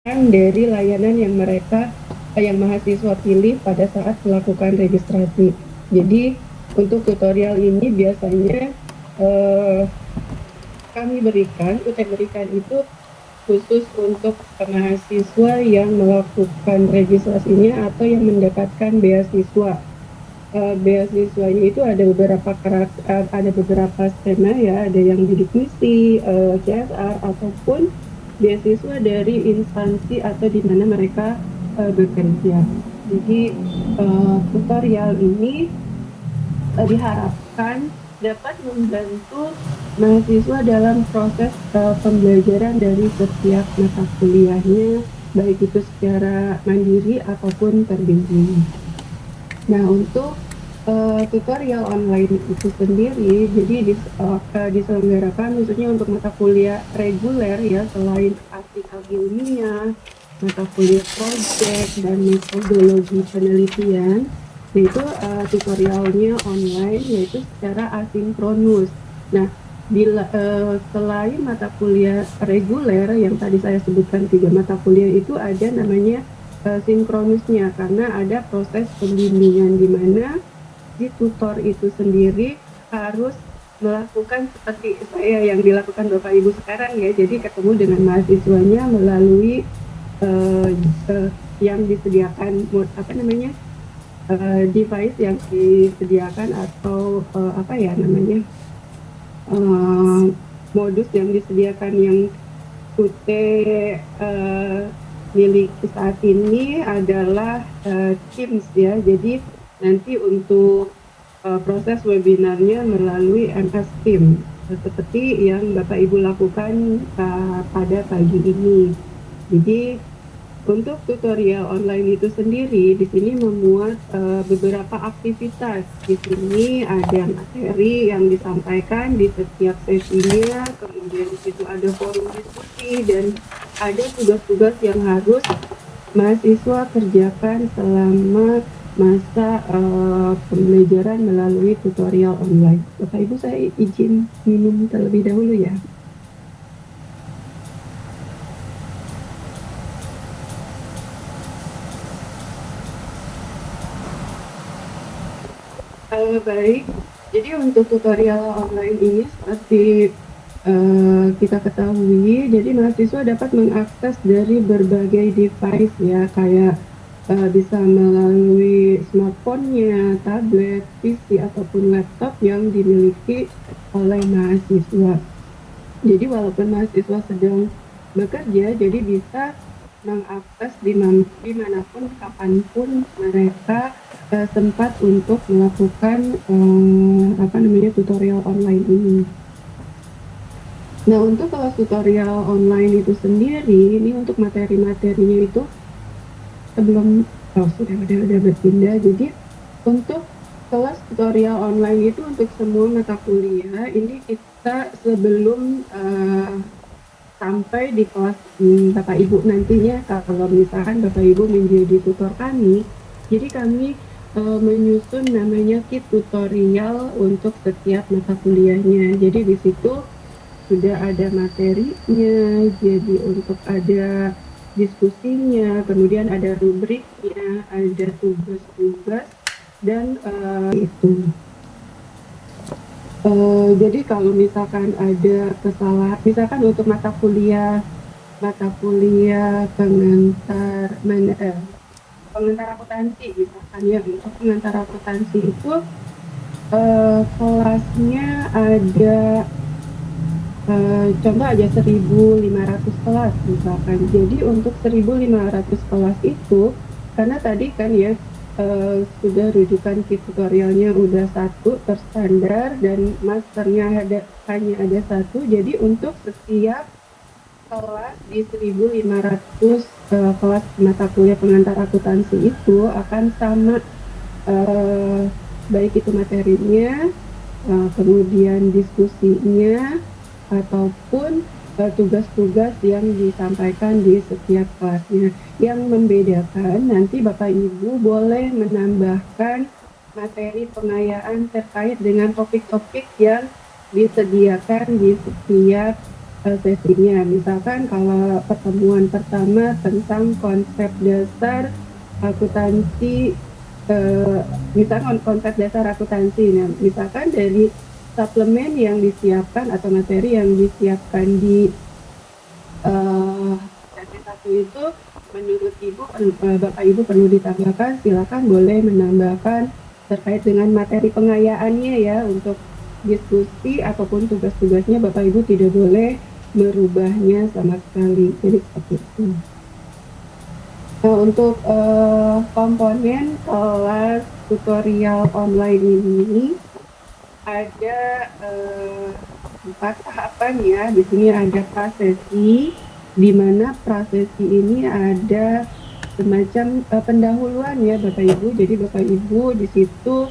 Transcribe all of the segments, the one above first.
dari layanan yang yang mahasiswa pilih pada saat melakukan registrasi. Jadi untuk tutorial ini biasanya eh, UT berikan itu khusus untuk mahasiswa yang melakukan registrasinya atau yang mendapatkan beasiswa. Beasiswanya itu ada beberapa skema ya, ada yang bidik misi, CSR ataupun beasiswa dari instansi atau di mana mereka bekerja. Jadi tutorial ini diharapkan dapat membantu mahasiswa dalam proses pembelajaran dari setiap mata kuliahnya, baik itu secara mandiri ataupun terbimbing. Nah, untuk tutorial online itu sendiri, jadi diselenggarakan khususnya untuk mata kuliah reguler ya, selain artikel ilmiah, mata kuliah project, dan metodologi penelitian, yaitu tutorialnya online, yaitu secara asinkronus. Nah, selain mata kuliah reguler yang tadi saya sebutkan 3 mata kuliah itu ada namanya sinkronusnya, karena ada proses pembimbingan di mana si tutor itu sendiri harus melakukan seperti saya yang dilakukan Bapak Ibu sekarang ya, jadi ketemu dengan mahasiswanya melalui uh, uh, yang disediakan device yang disediakan atau apa ya namanya uh, modus yang disediakan yang UT milik saat ini adalah Teams ya. Jadi nanti untuk proses webinarnya melalui MS Teams seperti yang Bapak Ibu lakukan pada pagi ini. Jadi untuk tutorial online itu sendiri, di sini memuat beberapa aktivitas. Di sini ada materi yang disampaikan di setiap sesinya, kemudian di situ ada forum diskusi dan ada tugas-tugas yang harus mahasiswa kerjakan selama masa pembelajaran melalui tutorial online. Bapak Ibu, saya izin minum terlebih dahulu ya. Baik, jadi untuk tutorial online ini seperti kita ketahui, jadi mahasiswa dapat mengakses dari berbagai device ya, kayak bisa melalui smartphone-nya, tablet, PC, ataupun laptop yang dimiliki oleh mahasiswa. Jadi walaupun mahasiswa sedang bekerja, jadi bisa mengakses dimanapun, kapanpun mereka sempat untuk melakukan tutorial online ini. Nah, untuk kelas tutorial online itu sendiri, ini untuk materi-materinya itu sudah berpindah. Jadi untuk kelas tutorial online itu untuk semua mata kuliah, ini kita sebelum sampai di kelas Bapak Ibu nantinya, kalau misalkan Bapak Ibu menjadi tutor kami, jadi kami menyusun namanya kit tutorial untuk setiap mata kuliahnya. Jadi di situ sudah ada materinya, jadi untuk ada diskusinya, kemudian ada rubriknya, ada tugas-tugas, dan itu. Jadi kalau misalkan ada kesalahan, misalkan untuk mata kuliah pengantar akuntansi, misalkan ya, untuk pengantar akuntansi itu kelasnya ada contoh aja 1.500 kelas misalkan. Jadi untuk 1.500 kelas itu, karena tadi kan ya sudah rujukan kit tutorialnya udah satu terstandar dan masternya hanya ada satu, jadi untuk setiap kelas di 1.500 kelas mata kuliah pengantar akuntansi itu akan sama, baik itu materinya, kemudian diskusinya, ataupun tugas-tugas yang disampaikan di setiap kelasnya. Yang membedakan nanti Bapak Ibu boleh menambahkan materi pengayaan terkait dengan topik-topik yang disediakan di setiap sesinya. Misalkan kalau pertemuan pertama tentang konsep dasar akuntansi, misalkan konsep dasar akuntansi. Nah, misalkan dari suplemen yang disiapkan atau materi yang disiapkan di sesi satu itu, menurut Ibu, Bapak Ibu perlu ditambahkan, silakan boleh menambahkan terkait dengan materi pengayaannya ya, untuk diskusi ataupun tugas-tugasnya Bapak Ibu tidak boleh merubahnya sama sekali. Jadi seperti itu. Nah, untuk komponen kelas tutorial online ini ada 4 tahapan ya. Di sini ada prasesi, di mana prasesi ini ada semacam pendahuluan ya Bapak Ibu. Jadi Bapak Ibu di situ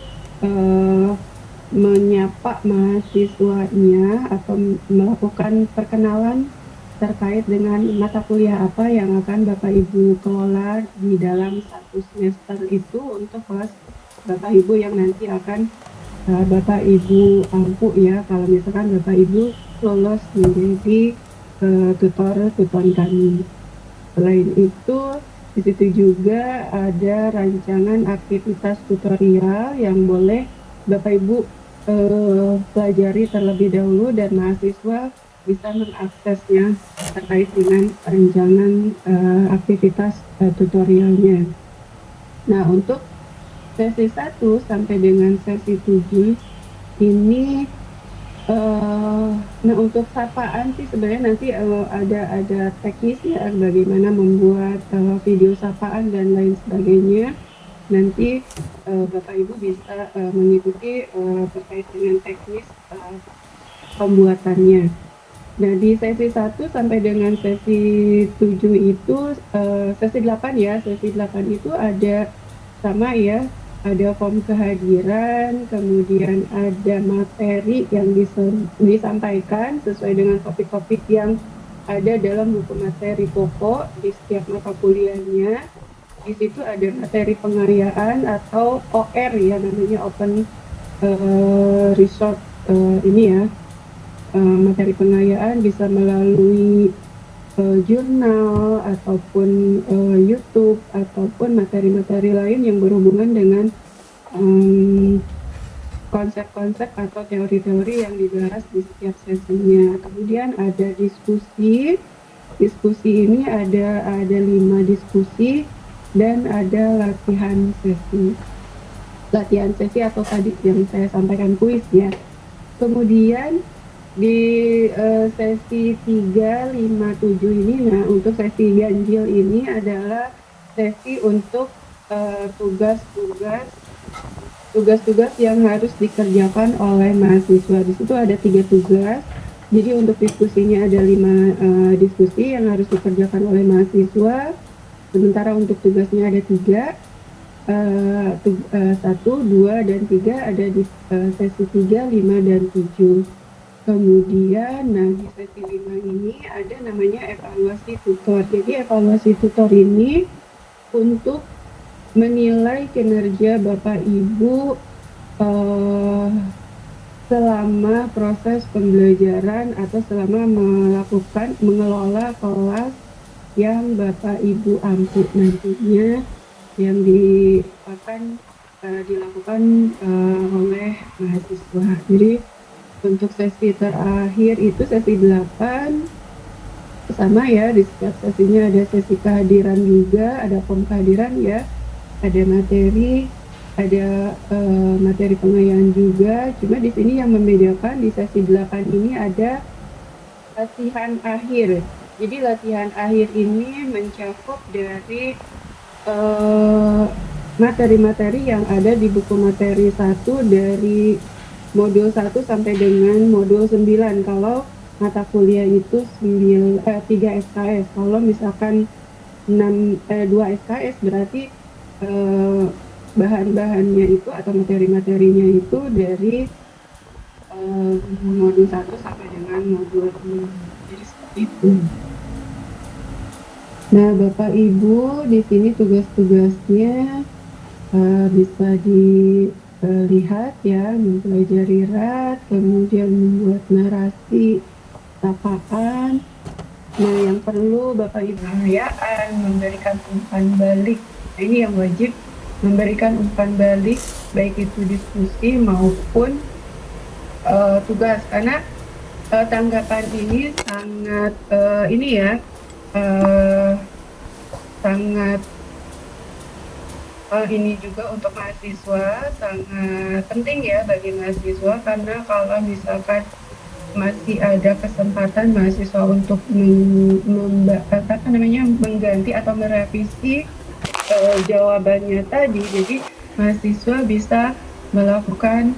menyapa mahasiswanya atau melakukan perkenalan terkait dengan mata kuliah apa yang akan Bapak Ibu kelola di dalam 1 semester itu untuk kelas Bapak Ibu yang nanti akan Bapak Ibu ampu ya, kalau misalkan Bapak Ibu lolos menjadi tutor kami. Selain itu, di situ juga ada rancangan aktivitas tutorial yang boleh Bapak Ibu pelajari terlebih dahulu dan mahasiswa bisa mengaksesnya terkait dengan rancangan aktivitas tutorialnya. Nah, untuk sesi 1 sampai dengan sesi 7 ini nah untuk sapaan sih sebenarnya nanti ada teknis ya bagaimana membuat video sapaan dan lain sebagainya. Nanti Bapak Ibu bisa mengikuti terkait dengan teknis pembuatannya. Nah, di sesi 1 sampai dengan sesi 7 itu sesi 8 ya, sesi 8 itu ada sama ya, ada form kehadiran, kemudian ada materi yang disampaikan sesuai dengan topik-topik yang ada dalam buku materi pokok di setiap mata kuliahnya. Di situ ada materi pengayaan atau OR ya, namanya Open Resource ini ya, materi pengayaan bisa melalui jurnal ataupun YouTube ataupun materi-materi lain yang berhubungan dengan konsep-konsep atau teori-teori yang dibahas di setiap sesinya. Kemudian ada diskusi. Diskusi ini ada 5 diskusi dan ada latihan sesi. Latihan sesi atau tadi yang saya sampaikan kuis ya. Kemudian di sesi 3, 5, 7 ini, nah untuk sesi ganjil ini adalah sesi untuk tugas-tugas yang harus dikerjakan oleh mahasiswa. Di situ ada 3 tugas. Jadi untuk diskusinya ada 5 diskusi yang harus dikerjakan oleh mahasiswa. Sementara untuk tugasnya ada 3. 1, 2, dan 3 ada di sesi 3, 5, dan 7. Kemudian, nah di sesi 5 ini ada namanya evaluasi tutor. Jadi evaluasi tutor ini untuk menilai kinerja Bapak Ibu selama proses pembelajaran atau selama mengelola kelas yang Bapak Ibu ampu nantinya yang akan dilakukan oleh mahasiswa. Jadi untuk sesi terakhir itu sesi 8 sama ya, di setiap sesinya ada sesi kehadiran juga, ada form kehadiran ya, ada materi, ada materi pengayaan juga. Cuma di sini yang membedakan di sesi 8 ini ada latihan akhir. Jadi latihan akhir ini mencakup dari materi-materi yang ada di buku materi 1 dari modul 1 sampai dengan modul 9. Kalau mata kuliah itu 3 SKS. Kalau misalkan 2 SKS berarti bahan-bahannya itu atau materi-materinya itu dari modul 1 sampai dengan modul 6. Jadi seperti itu. Nah, Bapak Ibu di sini tugas-tugasnya bisa dilihat ya, mempelajari RAT, kemudian membuat narasi sapaan. Nah, yang perlu Bapak Ibu perhatikan memberikan umpan balik. Nah, ini yang wajib memberikan umpan balik, baik itu diskusi maupun tugas. Karena tanggapan ini sangat ini ya, sangat ini juga untuk mahasiswa sangat penting ya bagi mahasiswa, karena kalau misalkan masih ada kesempatan mahasiswa untuk mengganti atau merevisi jawabannya tadi, jadi mahasiswa bisa melakukan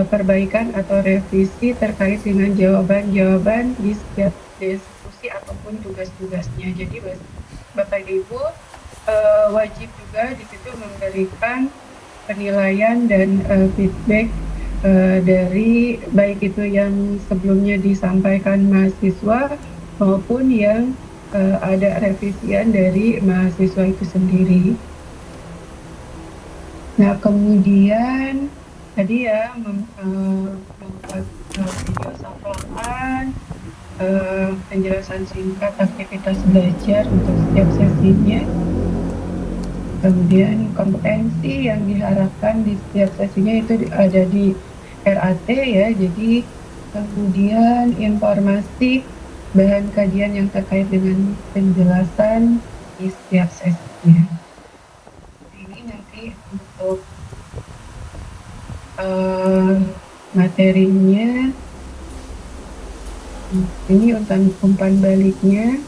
perbaikan atau revisi terkait dengan jawaban-jawaban di setiap diskusi ataupun tugas-tugasnya. Jadi Bapak Ibu wajib juga di situ memberikan penilaian dan feedback dari baik itu yang sebelumnya disampaikan mahasiswa maupun yang ada revisian dari mahasiswa itu sendiri. Nah, kemudian tadi ya membuat video sapaan, penjelasan singkat aktivitas belajar untuk setiap sesinya. Kemudian kompetensi yang diharapkan di setiap sesinya itu ada di RAT ya. Jadi kemudian informasi bahan kajian yang terkait dengan penjelasan di setiap sesinya. Ini nanti untuk materinya. Ini umpan baliknya.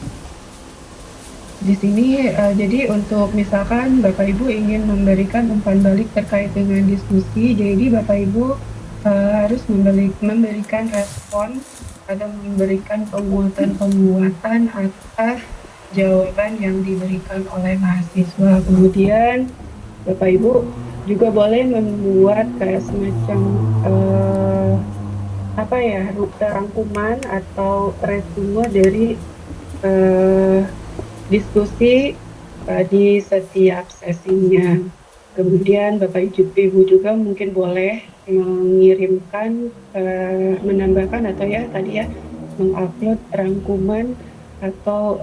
Di sini jadi untuk misalkan Bapak Ibu ingin memberikan umpan balik terkait dengan diskusi, jadi Bapak Ibu harus memberikan respon atau memberikan penguatan atas jawaban yang diberikan oleh mahasiswa. Kemudian Bapak Ibu juga boleh membuat kayak semacam rangkuman atau resume dari diskusi di setiap sesinya. Kemudian Bapak Ibu juga mungkin boleh mengirimkan, menambahkan atau ya tadi ya mengupload rangkuman atau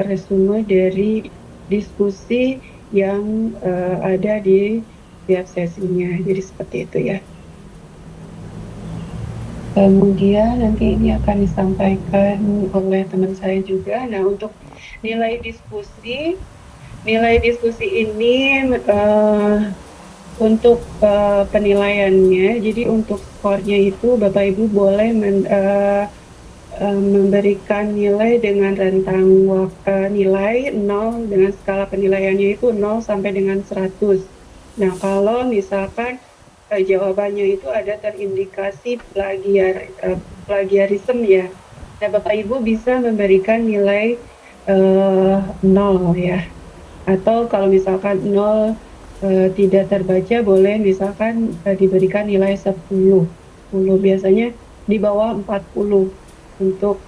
resume dari diskusi yang ada di setiap sesinya. Jadi seperti itu ya. Kemudian nanti ini akan disampaikan oleh teman saya juga. Nah, untuk nilai diskusi ini untuk penilaiannya, jadi untuk skornya itu Bapak Ibu boleh memberikan nilai dengan rentang nilai 0 dengan skala penilaiannya itu 0 sampai dengan 100. Nah, kalau misalkan jawabannya itu ada terindikasi plagiarisme ya. Nah, Bapak Ibu bisa memberikan nilai 0 ya. Atau kalau misalkan 0 tidak terbaca, boleh misalkan diberikan nilai 10. Biasanya di bawah 40 untuk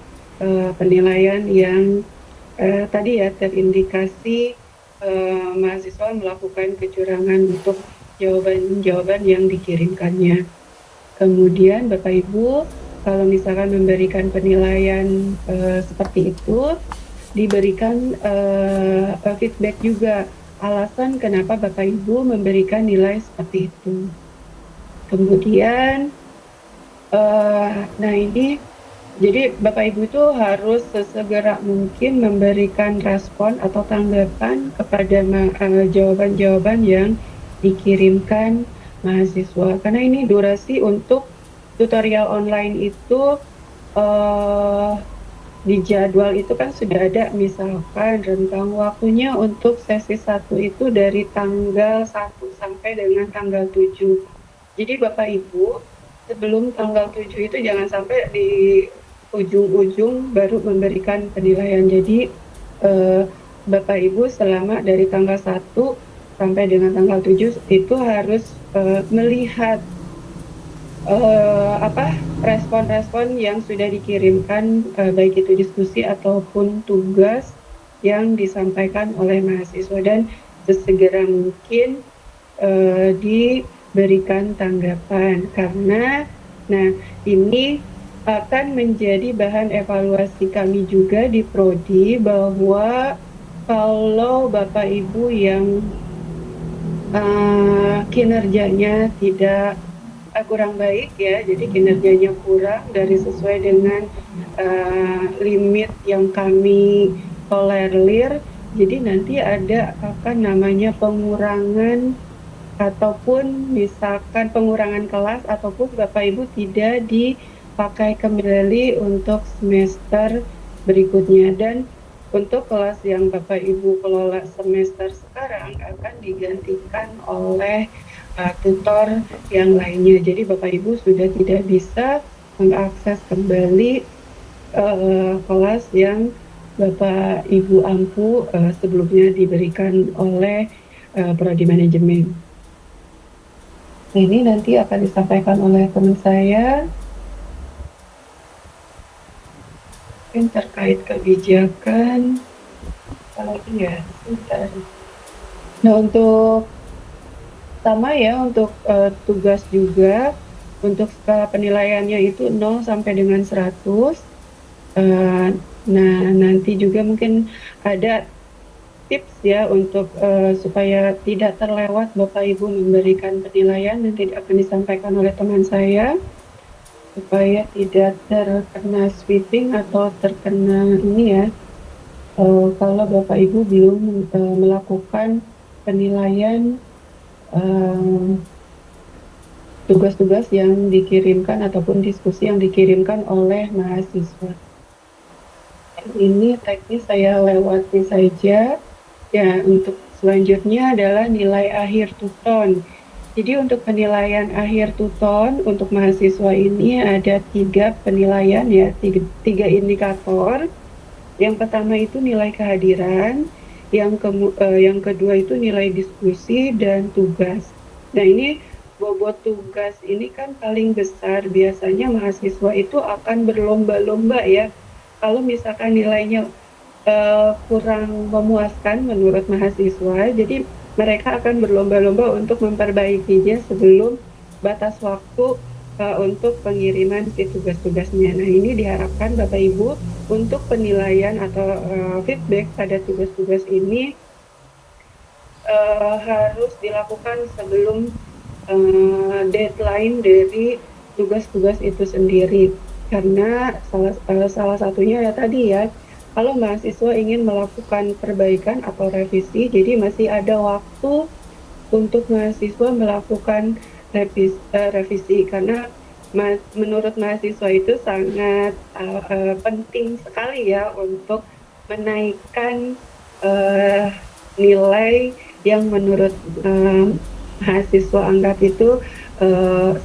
penilaian yang tadi ya terindikasi mahasiswa melakukan kecurangan untuk jawaban-jawaban yang dikirimkannya. Kemudian Bapak Ibu kalau misalkan memberikan penilaian seperti itu, diberikan feedback juga alasan kenapa Bapak Ibu memberikan nilai seperti itu. Kemudian nah ini jadi Bapak Ibu itu harus sesegera mungkin memberikan respon atau tanggapan kepada jawaban-jawaban yang dikirimkan mahasiswa, karena ini durasi untuk tutorial online itu di jadwal itu kan sudah ada misalkan rentang waktunya untuk sesi 1 itu dari tanggal 1 sampai dengan tanggal 7. Jadi Bapak Ibu sebelum tanggal 7 itu jangan sampai di ujung-ujung baru memberikan penilaian. Jadi Bapak Ibu selama dari tanggal 1 sampai dengan tanggal 7 itu harus melihat respon-respon yang sudah dikirimkan, baik itu diskusi ataupun tugas yang disampaikan oleh mahasiswa, dan sesegera mungkin diberikan tanggapan, karena nah ini akan menjadi bahan evaluasi kami juga di prodi, bahwa kalau Bapak Ibu yang kinerjanya tidak kurang baik ya, jadi kinerjanya kurang dari sesuai dengan limit yang kami tolerir, jadi nanti ada namanya pengurangan, ataupun misalkan pengurangan kelas, ataupun Bapak Ibu tidak dipakai kembali untuk semester berikutnya. Dan untuk kelas yang Bapak Ibu kelola semester sekarang akan digantikan oleh tutor yang lainnya. Jadi Bapak Ibu sudah tidak bisa mengakses kembali kelas yang Bapak Ibu ampu sebelumnya diberikan oleh prodi manajemen. Ini nanti akan disampaikan oleh teman saya, mungkin terkait kebijakan. Apalagi ya, sebentar. Nah, untuk sama ya, untuk tugas juga, untuk skala penilaiannya itu 0 sampai dengan 100. Nah, nanti juga mungkin ada tips ya untuk supaya tidak terlewat Bapak Ibu memberikan penilaian, nanti akan disampaikan oleh teman saya, supaya tidak terkena sweeping atau terkena ini ya, kalau Bapak Ibu belum melakukan penilaian tugas-tugas yang dikirimkan ataupun diskusi yang dikirimkan oleh mahasiswa. Ini teknis saya lewati saja. Ya, untuk selanjutnya adalah nilai akhir tuton. Jadi untuk penilaian akhir tuton untuk mahasiswa ini ada 3 penilaian ya, 3 indikator. Yang pertama itu nilai kehadiran, yang kedua itu nilai diskusi dan tugas. Nah, ini bobot tugas ini kan paling besar, biasanya mahasiswa itu akan berlomba-lomba ya. Kalau misalkan nilainya kurang memuaskan menurut mahasiswa, jadi mereka akan berlomba-lomba untuk memperbaikinya sebelum batas waktu untuk pengiriman si tugas-tugasnya. Nah, ini diharapkan Bapak Ibu untuk penilaian atau feedback pada tugas-tugas ini harus dilakukan sebelum deadline dari tugas-tugas itu sendiri. Karena salah satunya ya tadi ya, kalau mahasiswa ingin melakukan perbaikan atau revisi, jadi masih ada waktu untuk mahasiswa melakukan revisi, karena menurut mahasiswa itu sangat penting sekali ya untuk menaikkan nilai yang menurut mahasiswa anggap itu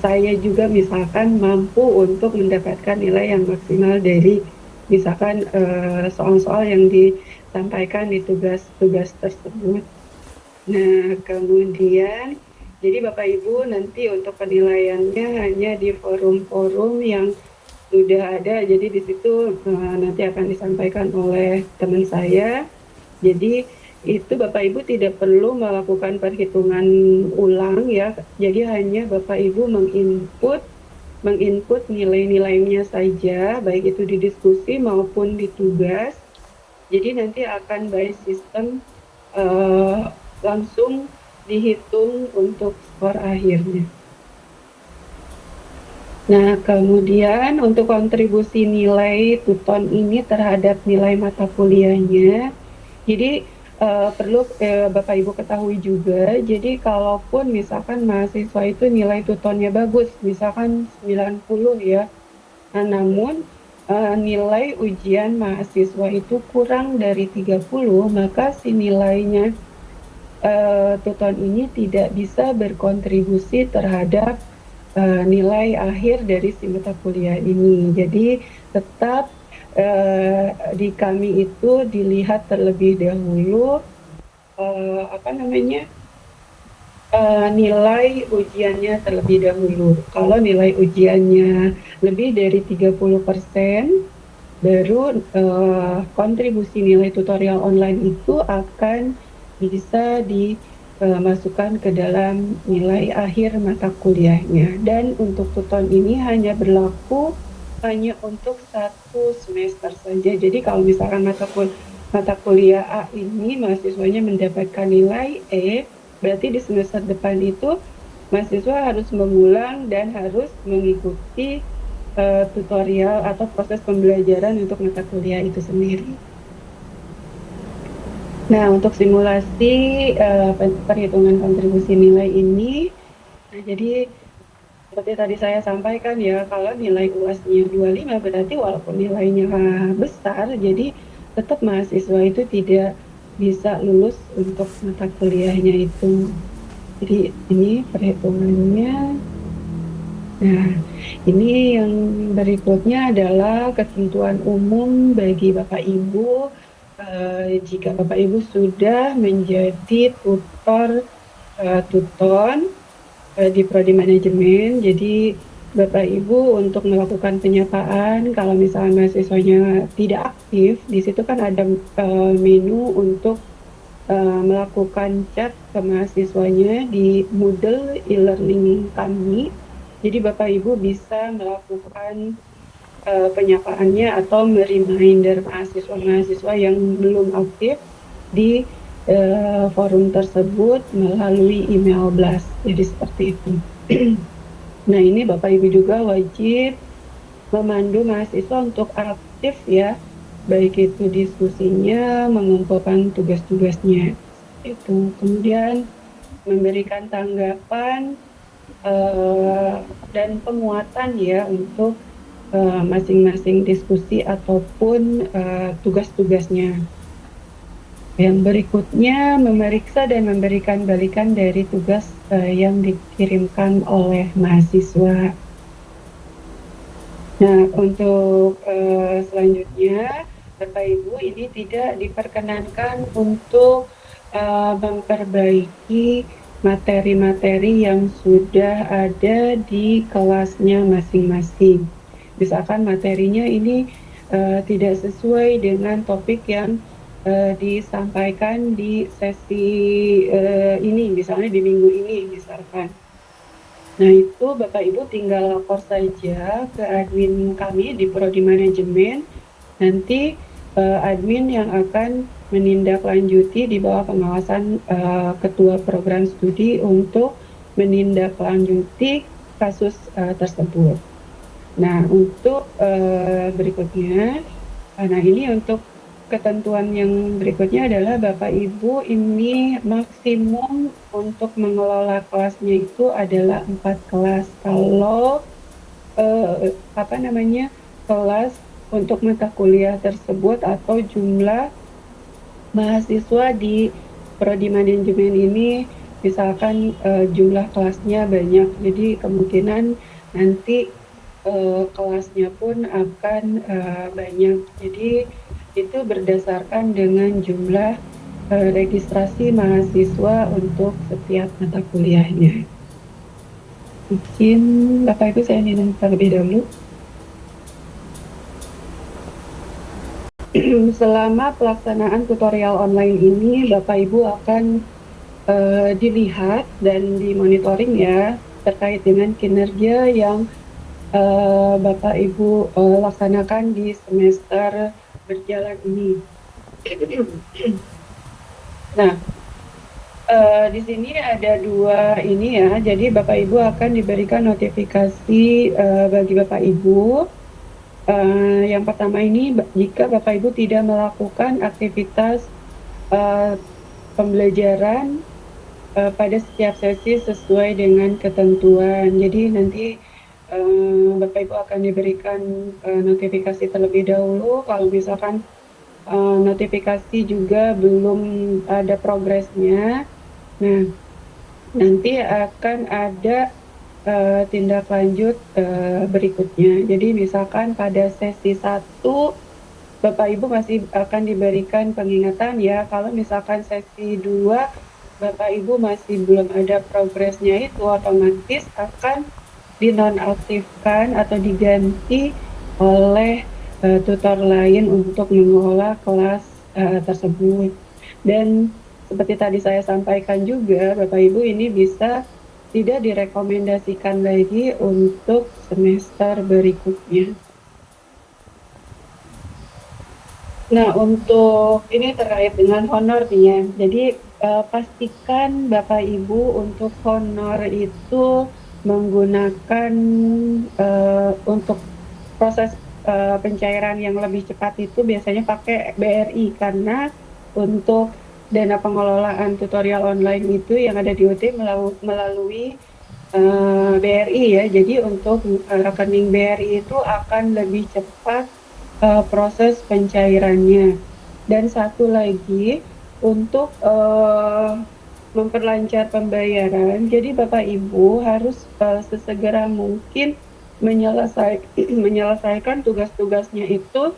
saya juga misalkan mampu untuk mendapatkan nilai yang maksimal dari misalkan soal-soal yang disampaikan di tugas-tugas tersebut. Nah, kemudian jadi Bapak Ibu nanti untuk penilaiannya hanya di forum-forum yang sudah ada, jadi di situ nanti akan disampaikan oleh teman saya. Jadi itu Bapak Ibu tidak perlu melakukan perhitungan ulang ya, jadi hanya Bapak Ibu menginput nilai-nilainya saja, baik itu di diskusi maupun di tugas. Jadi nanti akan by sistem langsung dihitung untuk skor akhirnya. Nah, kemudian untuk kontribusi nilai tuton ini terhadap nilai mata kuliahnya, jadi perlu Bapak Ibu ketahui juga, jadi kalaupun misalkan mahasiswa itu nilai tutonnya bagus, misalkan 90 ya, nah, namun nilai ujian mahasiswa itu kurang dari 30, maka si nilainya tuton ini tidak bisa berkontribusi terhadap nilai akhir dari si mata kuliah ini. Jadi tetap di kami itu dilihat terlebih dahulu nilai ujiannya terlebih dahulu. Kalau nilai ujiannya lebih dari 30%, baru kontribusi nilai tutorial online itu akan bisa dimasukkan ke dalam nilai akhir mata kuliahnya. Dan untuk tuton ini hanya berlaku hanya untuk 1 semester saja. Jadi kalau misalkan mata kuliah A ini mahasiswanya mendapatkan nilai E, berarti di semester depan itu mahasiswa harus mengulang dan harus mengikuti tutorial atau proses pembelajaran untuk mata kuliah itu sendiri. Nah, untuk simulasi perhitungan kontribusi nilai ini, nah jadi seperti tadi saya sampaikan ya, kalau nilai UAS-nya 25 berarti walaupun nilainya besar, jadi tetap mahasiswa itu tidak bisa lulus untuk mata kuliahnya itu. Jadi ini perhitungannya. Nah, ini yang berikutnya adalah ketentuan umum bagi Bapak Ibu jika Bapak Ibu sudah menjadi tutor di prodi manajemen. Jadi Bapak Ibu untuk melakukan penyapaan, kalau misalnya mahasiswanya tidak aktif, di situ kan ada menu untuk melakukan chat ke mahasiswanya di Moodle e-learning kami. Jadi Bapak Ibu bisa melakukan penyapaannya atau mereminder mahasiswa-mahasiswa yang belum aktif di forum tersebut melalui email blast. Jadi seperti itu. Nah, ini Bapak Ibu juga wajib memandu mahasiswa untuk aktif ya, baik itu diskusinya, mengumpulkan tugas-tugasnya. Itu kemudian memberikan tanggapan dan penguatan ya untuk masing-masing diskusi ataupun tugas-tugasnya. Yang berikutnya memeriksa dan memberikan balikan dari tugas yang dikirimkan oleh mahasiswa. Nah, untuk selanjutnya, Bapak Ibu ini tidak diperkenankan untuk memperbaiki materi-materi yang sudah ada di kelasnya masing-masing. Misalkan materinya ini tidak sesuai dengan topik yang disampaikan di sesi ini, misalnya di minggu ini misalkan. Nah, itu Bapak Ibu tinggal lapor saja ke admin kami di prodi manajemen. Nanti admin yang akan menindaklanjuti di bawah pengawasan ketua program studi untuk menindaklanjuti kasus tersebut. Nah, untuk berikutnya, nah ini untuk ketentuan yang berikutnya adalah Bapak Ibu ini maksimum untuk mengelola kelasnya itu adalah 4 kelas. Kalau kelas untuk mata kuliah tersebut atau jumlah mahasiswa di prodi manajemen ini misalkan jumlah kelasnya banyak, jadi kemungkinan nanti kelasnya pun akan banyak. Jadi itu berdasarkan dengan jumlah registrasi mahasiswa untuk setiap mata kuliahnya. Mungkin Bapak Ibu saya minum terlebih dahulu. Selama pelaksanaan tutorial online ini, Bapak Ibu akan dilihat dan dimonitoring ya terkait dengan kinerja yang Bapak Ibu laksanakan di semester berjalan ini. Nah, di sini ada 2 ini ya, jadi Bapak Ibu akan diberikan notifikasi bagi Bapak Ibu. Yang pertama ini, jika Bapak Ibu tidak melakukan aktivitas pembelajaran pada setiap sesi sesuai dengan ketentuan. Jadi nanti Bapak Ibu akan diberikan notifikasi terlebih dahulu kalau misalkan notifikasi juga belum ada progresnya. Nah, nanti akan ada tindak lanjut berikutnya. Jadi misalkan pada sesi 1 Bapak Ibu masih akan diberikan pengingatan ya, kalau misalkan sesi 2 Bapak Ibu masih belum ada progresnya, itu otomatis akan dinonaktifkan atau diganti oleh tutor lain untuk mengelola kelas tersebut. Dan seperti tadi saya sampaikan juga, Bapak Ibu ini bisa tidak direkomendasikan lagi untuk semester berikutnya. Nah, untuk ini terkait dengan honor nih ya. Jadi, pastikan Bapak Ibu untuk honor itu menggunakan, untuk proses, pencairan yang lebih cepat itu biasanya pakai BRI, karena untuk dana pengelolaan tutorial online itu yang ada di UT melalui, BRI ya. Jadi untuk, rekening BRI itu akan lebih cepat, proses pencairannya. Dan satu lagi, untuk, memperlancar pembayaran, jadi Bapak Ibu harus, sesegera mungkin menyelesaikan tugas-tugasnya itu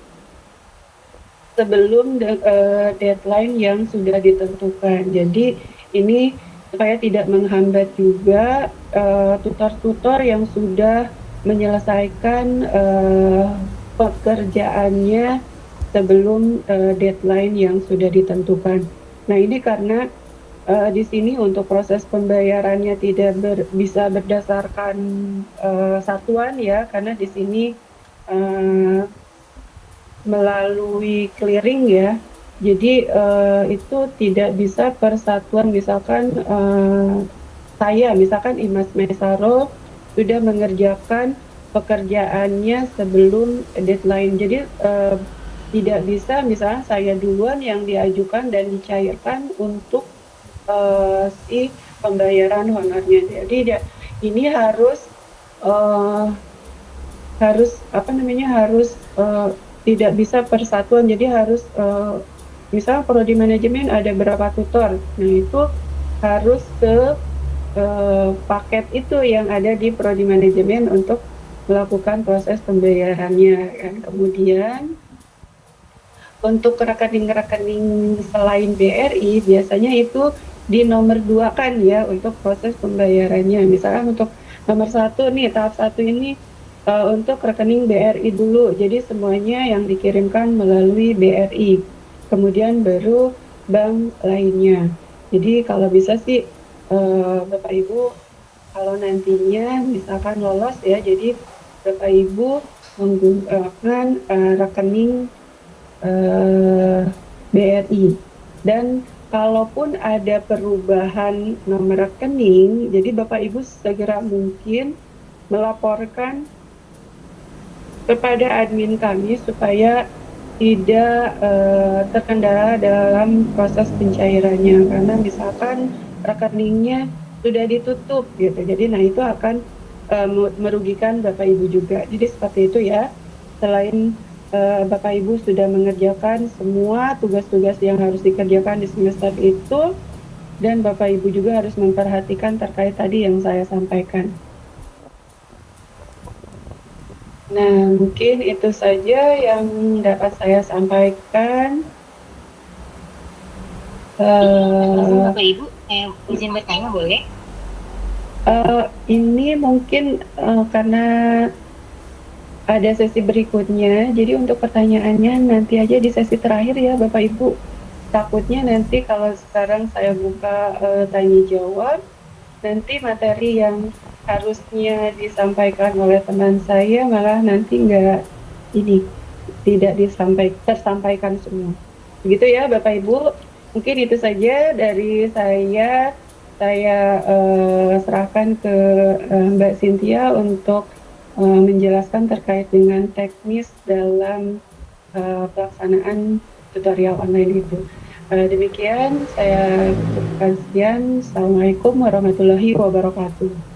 sebelum deadline yang sudah ditentukan. Jadi ini supaya tidak menghambat juga, tutor-tutor yang sudah menyelesaikan, pekerjaannya sebelum, deadline yang sudah ditentukan. Nah, ini karena, di sini untuk proses pembayarannya tidak bisa berdasarkan, satuan ya, karena di sini, eee melalui clearing ya. Jadi, itu tidak bisa persatuan, misalkan, saya misalkan Imas Mesaro sudah mengerjakan pekerjaannya sebelum deadline. Jadi, tidak bisa misalnya saya duluan yang diajukan dan dicairkan untuk, si pembayaran honornya. Jadi ini harus, eee harus apa namanya, harus, tidak bisa persatuan. Jadi harus, misal prodi manajemen ada berapa tutor, nah itu harus paket itu yang ada di prodi manajemen untuk melakukan proses pembayarannya kan. Kemudian untuk rekening-rekening selain BRI biasanya itu dinomor 2 kan ya untuk proses pembayarannya. Misalkan untuk nomor 1 nih, tahap 1 ini, untuk rekening BRI dulu. Jadi semuanya yang dikirimkan melalui BRI, kemudian baru bank lainnya. Jadi kalau bisa sih, Bapak Ibu kalau nantinya misalkan lolos ya, jadi Bapak Ibu menggunakan, rekening BRI. Dan kalaupun ada perubahan nomor rekening, jadi Bapak Ibu segera mungkin melaporkan kepada admin kami supaya tidak terkendala dalam proses pencairannya, karena misalkan rekeningnya sudah ditutup gitu. Jadi nah itu akan merugikan Bapak Ibu juga. Jadi seperti itu ya. Selain Bapak Ibu sudah mengerjakan semua tugas-tugas yang harus dikerjakan di semester itu, dan Bapak Ibu juga harus memperhatikan terkait tadi yang saya sampaikan. Nah, mungkin itu saja yang dapat saya sampaikan. Bapak Ibu, izin bertanya boleh? Ini mungkin karena ada sesi berikutnya, jadi untuk pertanyaannya nanti aja di sesi terakhir ya Bapak Ibu. Takutnya nanti kalau sekarang saya buka tanya jawab, nanti materi yang harusnya disampaikan oleh teman saya malah nanti tidak tersampaikan semua. Begitu ya Bapak Ibu. Mungkin itu saja dari saya. Saya serahkan ke Mbak Cynthia untuk menjelaskan terkait dengan teknis dalam pelaksanaan tutorial online itu. Demikian saya cukupkan sekian. Assalamualaikum warahmatullahi wabarakatuh.